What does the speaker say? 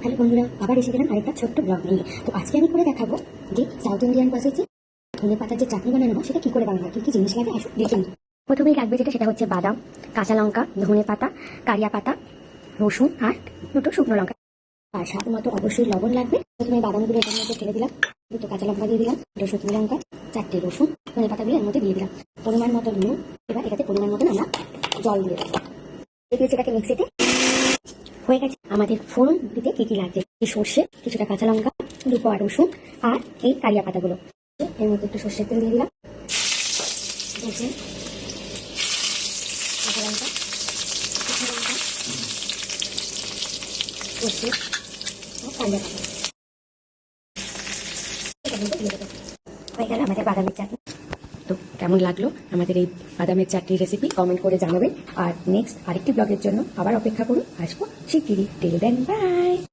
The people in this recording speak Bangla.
হ্যালো বন্ধুরা, আবার এসে গেলাম আরেকটা ছোট্ট ব্লগ নিয়ে। তো আজকে আমি করে দেখাবো যে সাউথ ইন্ডিয়ান পাশে যে ধনে পাতার যে চাটনি বানানো সেটা কি করে বানানো, কি কি জিনিস লাগে আসুন দেখে নিই। প্রথমেই লাগবে সেটা হচ্ছে বাদাম, কাঁচা লঙ্কা, ধনে পাতা, কারিয়া পাতা, রসুন আর দুটো শুকনো লঙ্কা। আর স্বাদ মতো অবশ্যই লবণ লাগবে। প্রথমে বাদামগুলো এর মধ্যে ফেলে দিলাম, দুটো কাঁচা লঙ্কা দিয়ে দিলাম, দুটো শুকনো লঙ্কা, 4টে রসুন, ধনে পাতাগুলো এর মধ্যে দিয়ে দিলাম, পরিমাণ মতো নুন। এবার এটাতে পরিমাণ মতন আমরা জল দিয়ে দেবো। দিয়ে সেটাকে মিক্সিতে হয়ে গেছে। আমাদের ফোড়ন দিতে কি কি লাগছে, সর্ষে, কিছুটা কাঁচা লঙ্কা, 2 কোয়া রসুন আর এই কারিয়া পাতাগুলো। এর মধ্যে একটু সর্ষের তেল দিয়ে দিলাম, রসুন, কাঁচা লঙ্কা, শুকনো লঙ্কা, সর্ষে আর কারিয়া পাতা এটার মধ্যে দিয়ে দেবো। হয়ে গেল আমাদের বাদামের চাটনি। তো কেমন লাগলো আমাদের এই বাদামের চাটনির রেসিপি কমেন্ট করে জানাবেন। আর নেক্সট আরেকটি ব্লগের জন্য আবার অপেক্ষা করুন, আসবো শিগগিরই। Till then by.